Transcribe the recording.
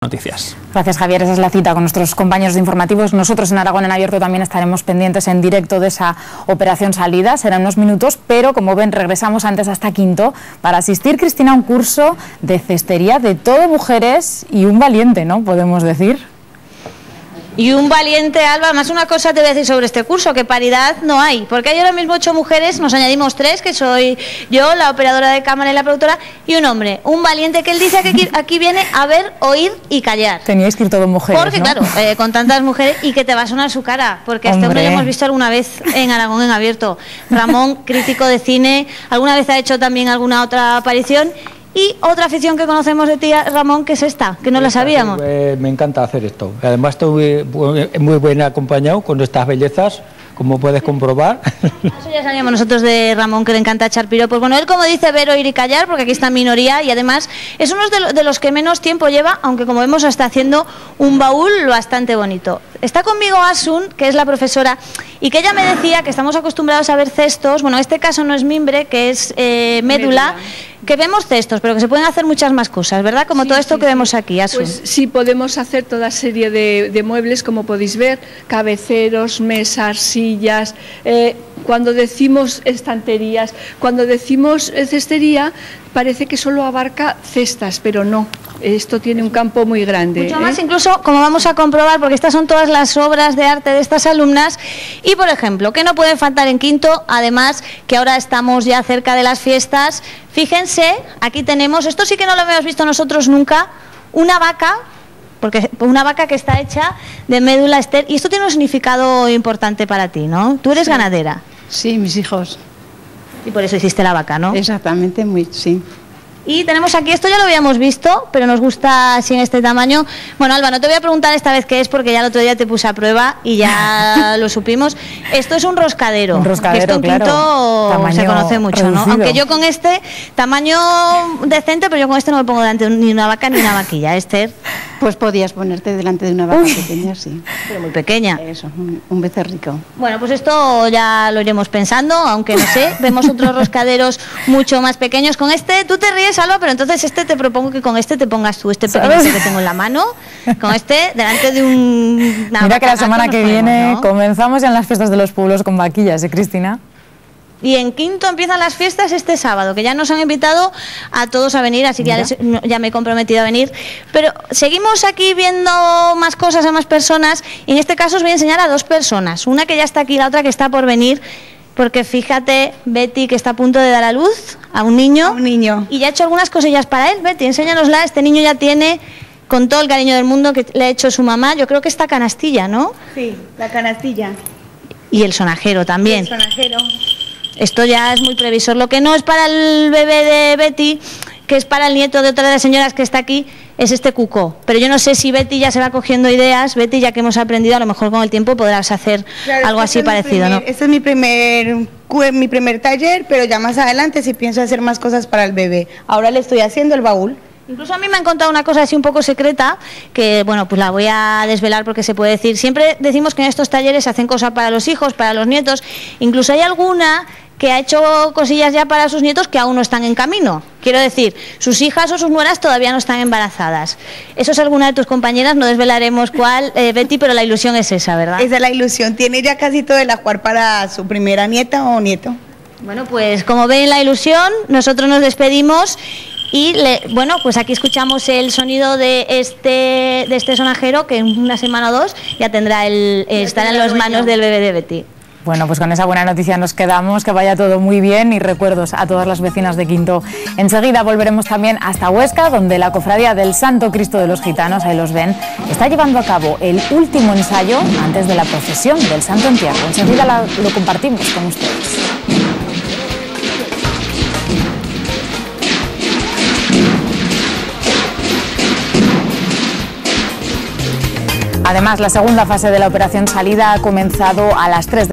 Noticias. Gracias, Javier. Esa es la cita con nuestros compañeros de informativos. Nosotros en Aragón en Abierto también estaremos pendientes en directo de esa operación salida. Serán unos minutos, pero como ven, regresamos antes hasta Quinto para asistir, Cristina, a un curso de cestería de todo mujeres y un valiente, ¿no? Podemos decir. Y un valiente, Alba. Más una cosa te voy a decir sobre este curso, que paridad no hay, porque hay ahora mismo 8 mujeres, nos añadimos 3, que soy yo, la operadora de cámara y la productora, y un hombre, un valiente, que él dice que aquí viene a ver, oír y callar. Teníais que ir todos mujeres, porque, ¿no? Claro, con tantas mujeres, y que te va a sonar su cara, porque a este hombre lo hemos visto alguna vez en Aragón en Abierto. Ramón, crítico de cine, alguna vez ha hecho también alguna otra aparición. Y otra afición que conocemos de ti, Ramón, que es esta, que no la sabíamos. Me encanta hacer esto. Además estoy muy bien acompañado con estas bellezas, como puedes comprobar. Eso ya sabíamos nosotros de Ramón, que le encanta echar piropos. Bueno, él, como dice, ver, oír y callar, porque aquí está en minoría, y además es uno de los que menos tiempo lleva, aunque como vemos está haciendo un baúl bastante bonito. Está conmigo Asun, que es la profesora, y que ella me decía que estamos acostumbrados a ver cestos. Bueno, en este caso no es mimbre, que es médula, que vemos cestos, pero que se pueden hacer muchas más cosas, ¿verdad? Como sí, todo esto que vemos aquí, Asun. Pues sí, podemos hacer toda serie de muebles, como podéis ver, cabeceros, mesas, sillas. Cuando decimos estanterías, cuando decimos cestería, parece que solo abarca cestas, pero no. Esto tiene un campo muy grande. Mucho más, incluso, como vamos a comprobar, porque estas son todas las obras de arte de estas alumnas. Y, por ejemplo, ¿qué no puede faltar en Quinto? Además, que ahora estamos ya cerca de las fiestas. Fíjense, aquí tenemos, esto sí que no lo habíamos visto nosotros nunca, una vaca, porque una vaca que está hecha de médula ester. Y esto tiene un significado importante para ti, ¿no? Tú eres ganadera. Sí, mis hijos. Y por eso hiciste la vaca, ¿no? Exactamente, sí. Y tenemos aquí, esto ya lo habíamos visto, pero nos gusta así en este tamaño. Bueno, Alba, no te voy a preguntar esta vez qué es, porque ya el otro día te puse a prueba y ya lo supimos. Esto es un roscadero. Un roscadero, que esto en Quinto se conoce mucho, reducido, ¿no? Aunque yo con este tamaño decente, pero yo con este no me pongo delante ni una vaca ni una vaquilla, Esther. Pues podías ponerte delante de una vaca pequeña, sí. Pero muy pequeña. Eso, un becerrico. Bueno, pues esto ya lo iremos pensando, aunque no sé, vemos otros roscaderos mucho más pequeños. Con este, tú te ríes, Alba, pero entonces este te propongo que con este te pongas tú, este pequeño que tengo en la mano, con este delante de un... Mira que la semana que viene, ¿no?, comenzamos ya en las fiestas de los pueblos con vaquillas, ¿eh, Cristina? Y en Quinto empiezan las fiestas este sábado, que ya nos han invitado a todos a venir, así que ya me he comprometido a venir. Pero seguimos aquí viendo más cosas a más personas, y en este caso os voy a enseñar a 2 personas. Una que ya está aquí, la otra que está por venir, porque fíjate, Betty, que está a punto de dar a luz a un niño. A un niño. Y ya ha hecho algunas cosillas para él. Betty, enséñanosla. Este niño ya tiene, con todo el cariño del mundo que le ha hecho su mamá, yo creo que esta canastilla, ¿no? Sí, la canastilla. Y el sonajero también. El sonajero. Esto ya es muy previsor. Lo que no es para el bebé de Betty, que es para el nieto de otra de las señoras que está aquí, es este cucó. Pero yo no sé si Betty ya se va cogiendo ideas. Betty, ya que hemos aprendido, a lo mejor con el tiempo podrás hacer algo así parecido, ¿no? Este es mi primer taller, pero ya más adelante sí pienso hacer más cosas para el bebé. Ahora le estoy haciendo el baúl. Incluso a mí me han contado una cosa así un poco secreta, que bueno, pues la voy a desvelar porque se puede decir. Siempre decimos que en estos talleres se hacen cosas para los hijos, para los nietos. Incluso hay alguna que ha hecho cosillas ya para sus nietos que aún no están en camino. Quiero decir, sus hijas o sus nueras todavía no están embarazadas. Eso es alguna de tus compañeras, no desvelaremos cuál, Betty, pero la ilusión es esa, ¿verdad? Esa es la ilusión. Tiene ya casi todo el ajuar para su primera nieta o nieto. Bueno, pues como ven la ilusión, nosotros nos despedimos. Y bueno, pues aquí escuchamos el sonido de este sonajero, que en una semana o 2 ya tendrá estará en las manos del bebé de Betty. Bueno, pues con esa buena noticia nos quedamos, que vaya todo muy bien, y recuerdos a todas las vecinas de Quinto. Enseguida volveremos también hasta Huesca, donde la cofradía del Santo Cristo de los Gitanos, ahí los ven, está llevando a cabo el último ensayo antes de la procesión del Santo Entierro. Enseguida lo compartimos con ustedes. Además, la segunda fase de la operación salida ha comenzado a las 3 de